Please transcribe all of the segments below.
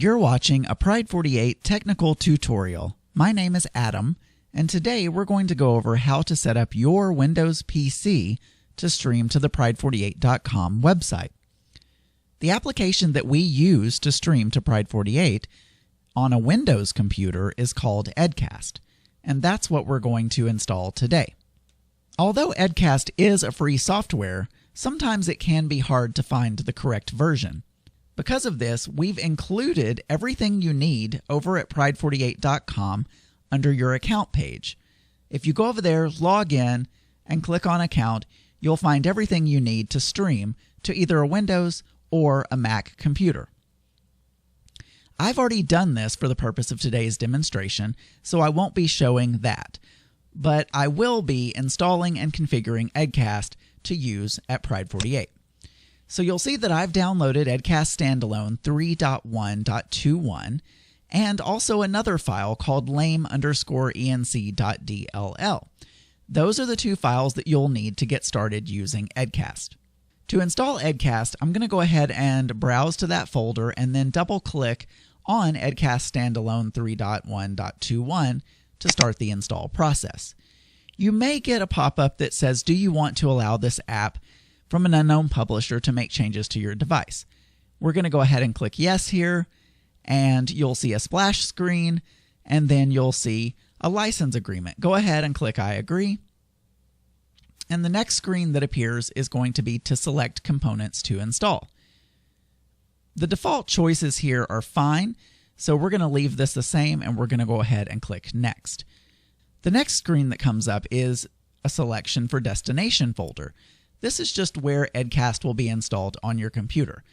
You're watching a Pride48 technical tutorial. My name is Adam, and today we're going to go over how to set up your Windows PC to stream to the Pride48.com website. The application that we use to stream to Pride48 on a Windows computer is called Edcast, and that's what we're going to install today. Although Edcast is a free software, sometimes it can be hard to find the correct version. Because of this, we've included everything you need over at Pride48.com under your account page. If you go over there, log in, and click on Account, you'll find everything you need to stream to either a Windows or a Mac computer. I've already done this for the purpose of today's demonstration, so I won't be showing that. But I will be installing and configuring Edcast to use at Pride48. So you'll see that I've downloaded Edcast Standalone 3.1.21 and also another file called lame_enc.dll. Those are the two files that you'll need to get started using Edcast. To install Edcast, I'm going to go ahead and browse to that folder and then double-click on Edcast Standalone 3.1.21 to start the install process. You may get a pop-up that says, do you want to allow this app from an unknown publisher to make changes to your device? We're going to go ahead and click yes here, and you'll see a splash screen, and then you'll see a license agreement. Go ahead and click I agree. And the next screen that appears is going to be to select components to install. The default choices here are fine, so we're going to leave this the same, and we're going to go ahead and click next. The next screen that comes up is a selection for destination folder. This is just where Edcast will be installed on your computer.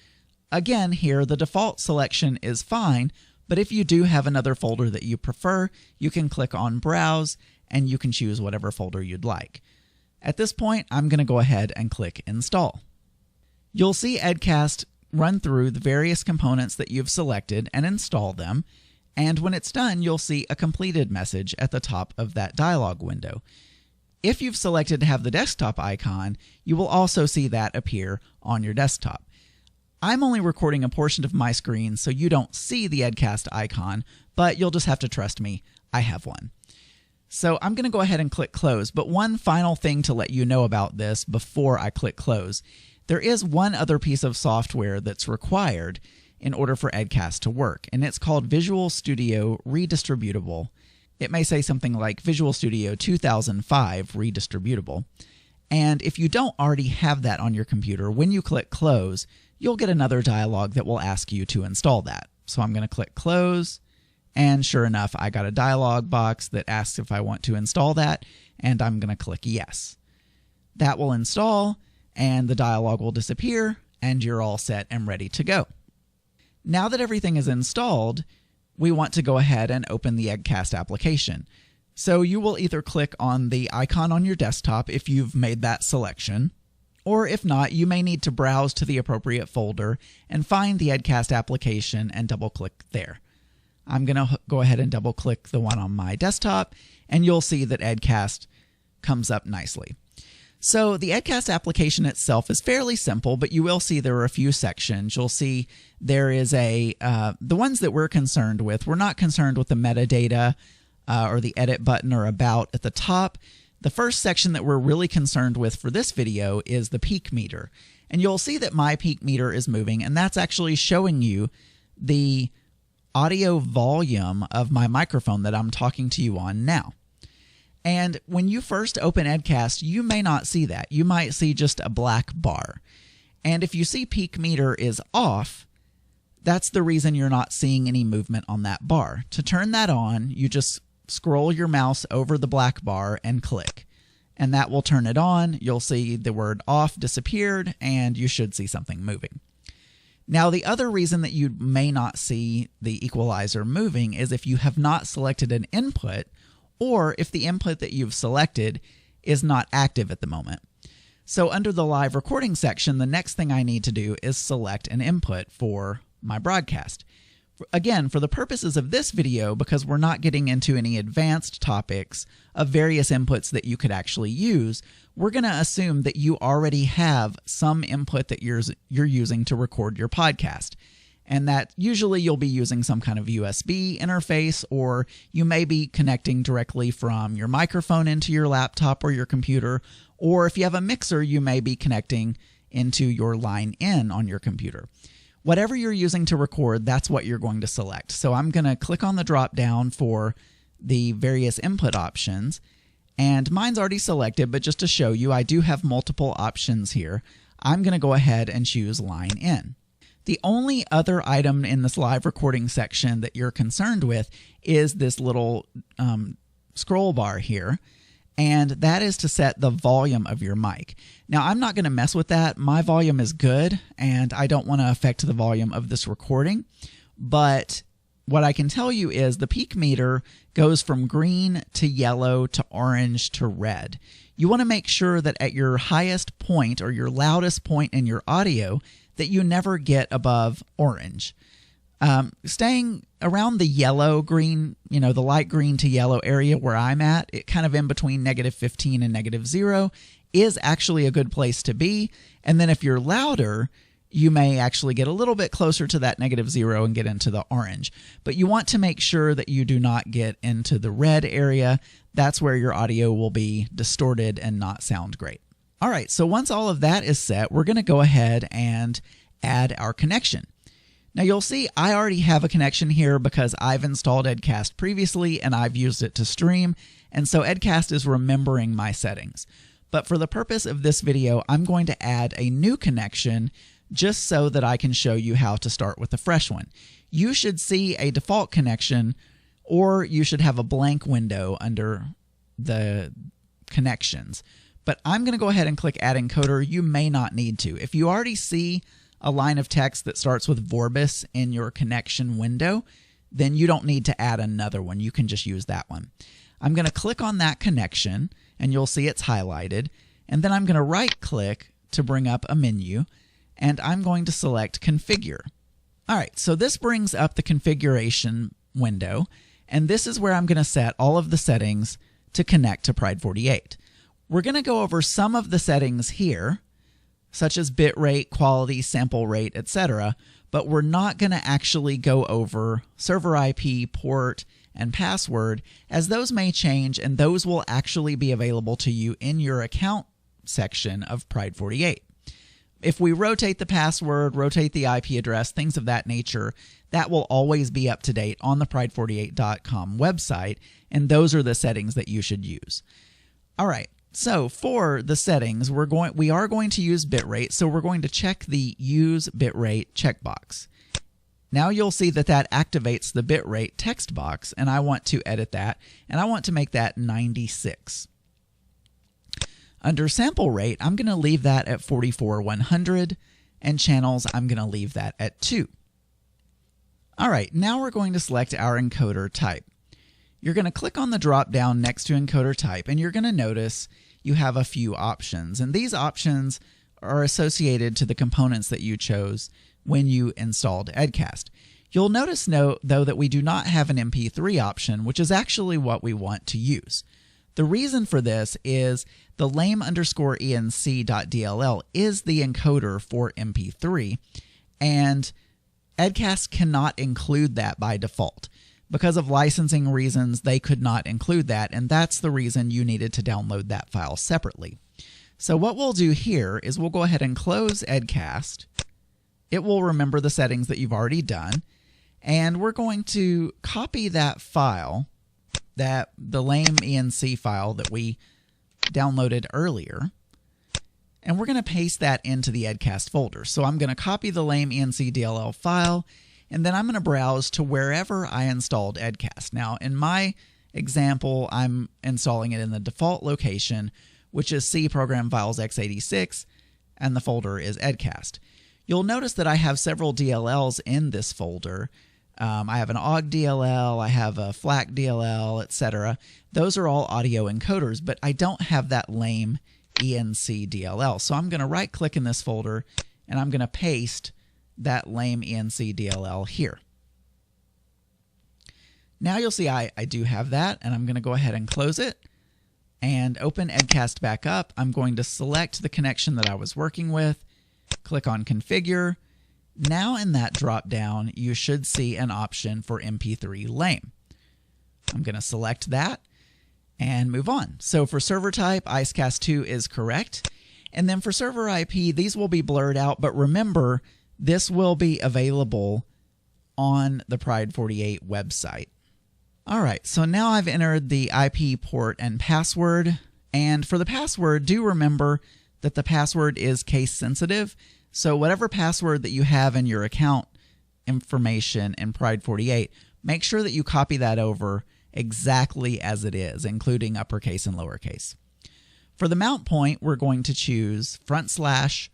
Again, here the default selection is fine, but if you do have another folder that you prefer, you can click on Browse and you can choose whatever folder you'd like. At this point, I'm going to go ahead and click Install. You'll see Edcast run through the various components that you've selected and install them, and when it's done, you'll see a completed message at the top of that dialog window. If you've selected to have the desktop icon, you will also see that appear on your desktop. I'm only recording a portion of my screen, so you don't see the Edcast icon, but you'll just have to trust me, I have one. So I'm going to go ahead and click Close, but one final thing to let you know about this before I click Close. There is one other piece of software that's required in order for Edcast to work, and it's called Visual Studio Redistributable. It may say something like Visual Studio 2005 Redistributable. And if you don't already have that on your computer, when you click Close, you'll get another dialog that will ask you to install that. So I'm going to click Close, and sure enough, I got a dialog box that asks if I want to install that, and I'm going to click Yes. That will install, and the dialog will disappear, and you're all set and ready to go. Now that everything is installed, we want to go ahead and open the Edcast application. So you will either click on the icon on your desktop if you've made that selection, or if not, you may need to browse to the appropriate folder and find the Edcast application and double-click there. I'm going to go ahead and double-click the one on my desktop, and you'll see that Edcast comes up nicely. So the Edcast application itself is fairly simple, but you will see there are a few sections. You'll see there is the ones that we're concerned with. We're not concerned with the metadata or the edit button or about at the top. The first section that we're really concerned with for this video is the peak meter. And you'll see that my peak meter is moving, and that's actually showing you the audio volume of my microphone that I'm talking to you on now. And when you first open Edcast, you may not see that. You might see just a black bar. And if you see peak meter is off, that's the reason you're not seeing any movement on that bar. To turn that on, you just scroll your mouse over the black bar and click. And that will turn it on. You'll see the word off disappeared, and you should see something moving. Now, the other reason that you may not see the equalizer moving is if you have not selected an input, or if the input that you've selected is not active at the moment. So under the live recording section, the next thing I need to do is select an input for my broadcast. Again, for the purposes of this video, because we're not getting into any advanced topics of various inputs that you could actually use, we're going to assume that you already have some input that you're using to record your podcast. And that usually you'll be using some kind of USB interface, or you may be connecting directly from your microphone into your laptop or your computer, or if you have a mixer, you may be connecting into your line in on your computer. Whatever you're using to record, that's what you're going to select. So I'm going to click on the drop down for the various input options, and mine's already selected, but just to show you, I do have multiple options here. I'm going to go ahead and choose line in. The only other item in this live recording section that you're concerned with is this little scroll bar here, and that is to set the volume of your mic. Now, I'm not going to mess with that. My volume is good, and I don't want to affect the volume of this recording, but what I can tell you is the peak meter goes from green to yellow to orange to red. You want to make sure that at your highest point or your loudest point in your audio that you never get above orange. Staying around the yellow green, the light green to yellow area where I'm at, it kind of in between -15 and -0 is actually a good place to be. And then if you're louder, you may actually get a little bit closer to that -0 and get into the orange. But you want to make sure that you do not get into the red area. That's where your audio will be distorted and not sound great. All right, so once all of that is set, we're going to go ahead and add our connection. Now you'll see I already have a connection here because I've installed Edcast previously and I've used it to stream, and so Edcast is remembering my settings. But for the purpose of this video, I'm going to add a new connection just so that I can show you how to start with a fresh one. You should see a default connection, or you should have a blank window under the connections. But I'm going to go ahead and click Add Encoder. You may not need to. If you already see a line of text that starts with Vorbis in your connection window, then you don't need to add another one. You can just use that one. I'm going to click on that connection, and you'll see it's highlighted. And then I'm going to right-click to bring up a menu, and I'm going to select Configure. All right, so this brings up the configuration window, and this is where I'm going to set all of the settings to connect to Pride48. We're going to go over some of the settings here, such as bitrate, quality, sample rate, etc., but we're not going to actually go over server IP, port, and password, as those may change, and those will actually be available to you in your account section of Pride48. If we rotate the password, rotate the IP address, things of that nature, that will always be up to date on the Pride48.com website, and those are the settings that you should use. All right, so for the settings, we are going to use bitrate, so we're going to check the Use Bitrate checkbox. Now you'll see that that activates the bitrate text box, and I want to edit that, and I want to make that 96. Under sample rate, I'm going to leave that at 44/100, and channels, I'm going to leave that at 2. All right, now we're going to select our encoder type. You're going to click on the drop down next to encoder type, and you're going to notice you have a few options, and these options are associated to the components that you chose when you installed Edcast. You'll notice, though, that we do not have an MP3 option, which is actually what we want to use. The reason for this is the lame_enc.dll is the encoder for MP3, and Edcast cannot include that by default. Because of licensing reasons, they could not include that, and that's the reason you needed to download that file separately. So what we'll do here is we'll go ahead and close Edcast. It will remember the settings that you've already done, and we're going to copy that file, the lame.enc file that we downloaded earlier, and we're going to paste that into the Edcast folder. So I'm going to copy the lame.enc DLL file, and then I'm going to browse to wherever I installed Edcast. Now, in my example, I'm installing it in the default location, which is C Program Files x86, and the folder is Edcast. You'll notice that I have several DLLs in this folder. I have an OGG DLL, I have a FLAC DLL, etc. Those are all audio encoders, but I don't have that lame ENC DLL. So I'm going to right-click in this folder, and I'm going to paste that lame ENC DLL here. Now you'll see I do have that, and I'm going to go ahead and close it and open Edcast back up. I'm going to select the connection that I was working with, click on Configure. Now in that drop down, you should see an option for MP3 lame. I'm going to select that and move on. So for server type, Icecast2 is correct. And then for server IP, these will be blurred out, but remember, this will be available on the Pride48 website. All right, so now I've entered the IP port and password. And for the password, do remember that the password is case sensitive. So whatever password that you have in your account information in Pride48, make sure that you copy that over exactly as it is, including uppercase and lowercase. For the mount point, we're going to choose /live.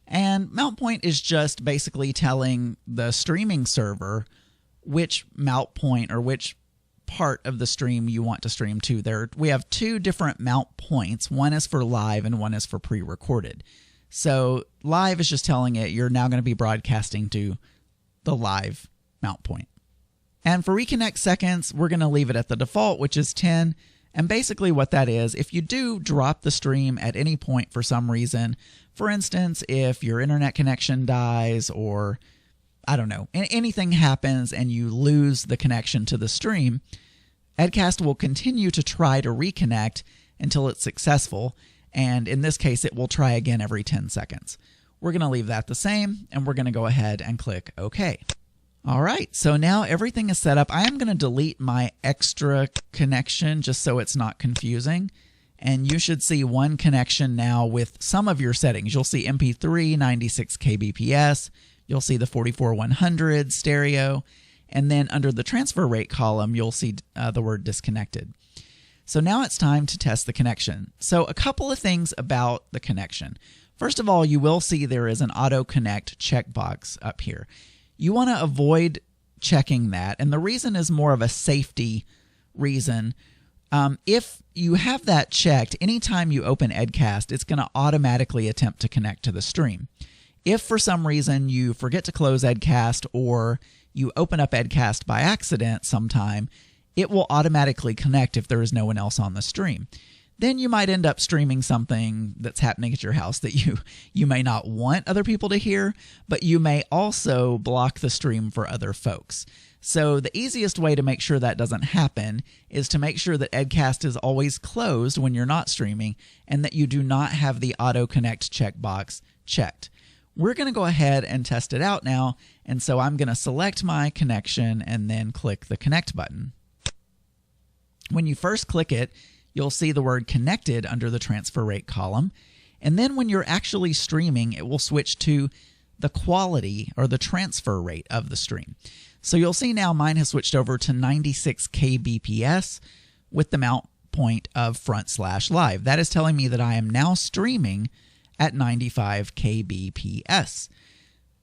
And mount point is just basically telling the streaming server which mount point or which part of the stream you want to stream to. We have two different mount points. One is for live and one is for pre-recorded. So live is just telling it you're now going to be broadcasting to the live mount point. And for reconnect seconds, we're going to leave it at the default, which is 10. And basically what that is, if you do drop the stream at any point for some reason, for instance, if your internet connection dies or I don't know, anything happens and you lose the connection to the stream, Edcast will continue to try to reconnect until it's successful. And in this case, it will try again every 10 seconds. We're going to leave that the same, and we're going to go ahead and click OK. All right, so now everything is set up. I am going to delete my extra connection just so it's not confusing. And you should see one connection now with some of your settings. You'll see MP3, 96 kbps. You'll see the 44100 stereo. And then under the transfer rate column, you'll see the word disconnected. So now it's time to test the connection. So a couple of things about the connection. First of all, you will see there is an auto connect checkbox up here. You want to avoid checking that. And the reason is more of a safety reason. If you have that checked, anytime you open Edcast, it's going to automatically attempt to connect to the stream. If for some reason you forget to close Edcast or you open up Edcast by accident sometime, it will automatically connect if there is no one else on the stream. Then you might end up streaming something that's happening at your house that you may not want other people to hear, but you may also block the stream for other folks. So the easiest way to make sure that doesn't happen is to make sure that Edcast is always closed when you're not streaming and that you do not have the auto connect checkbox checked. We're going to go ahead and test it out now, and so I'm going to select my connection and then click the connect button. When you first click it, you'll see the word connected under the transfer rate column, and then when you're actually streaming, it will switch to the quality or the transfer rate of the stream. So you'll see now mine has switched over to 96 kbps with the mount point of /live. That is telling me that I am now streaming at 95 kbps.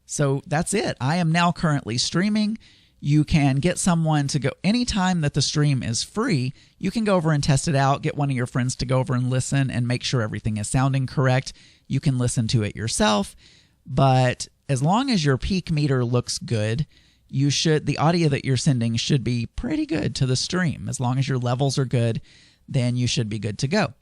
So that's it. I am now currently streaming. You can get someone to go anytime that the stream is free. You can go over and test it out, get one of your friends to go over and listen and make sure everything is sounding correct. You can listen to it yourself, but as long as your peak meter looks good, the audio that you're sending should be pretty good to the stream. As long as your levels are good, then you should be good to go.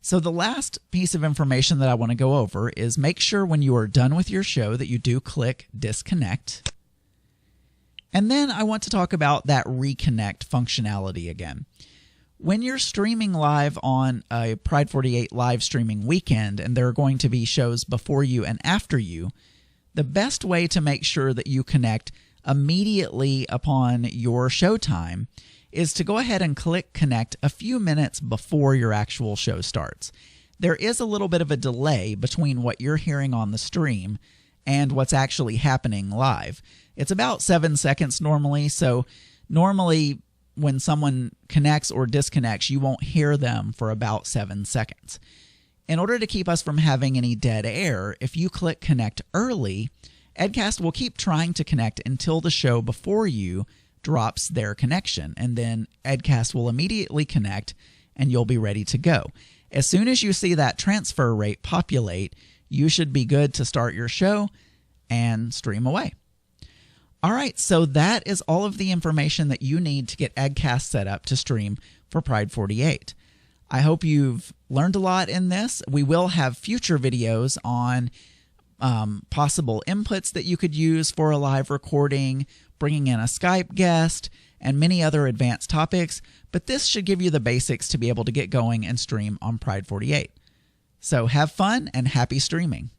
So the last piece of information that I want to go over is make sure when you are done with your show that you do click disconnect. And then I want to talk about that reconnect functionality again. When you're streaming live on a Pride48 live streaming weekend and there are going to be shows before you and after you, the best way to make sure that you connect immediately upon your show time is to go ahead and click connect a few minutes before your actual show starts. There is a little bit of a delay between what you're hearing on the stream and what's actually happening live. It's about 7 seconds normally, so normally when someone connects or disconnects, you won't hear them for about 7 seconds. In order to keep us from having any dead air, if you click connect early, Edcast will keep trying to connect until the show before you drops their connection, and then Edcast will immediately connect and you'll be ready to go. As soon as you see that transfer rate populate, you should be good to start your show and stream away. All right, so that is all of the information that you need to get Edcast set up to stream for Pride48. I hope you've learned a lot in this. We will have future videos on possible inputs that you could use for a live recording, bringing in a Skype guest, and many other advanced topics, but this should give you the basics to be able to get going and stream on Pride48. So have fun and happy streaming.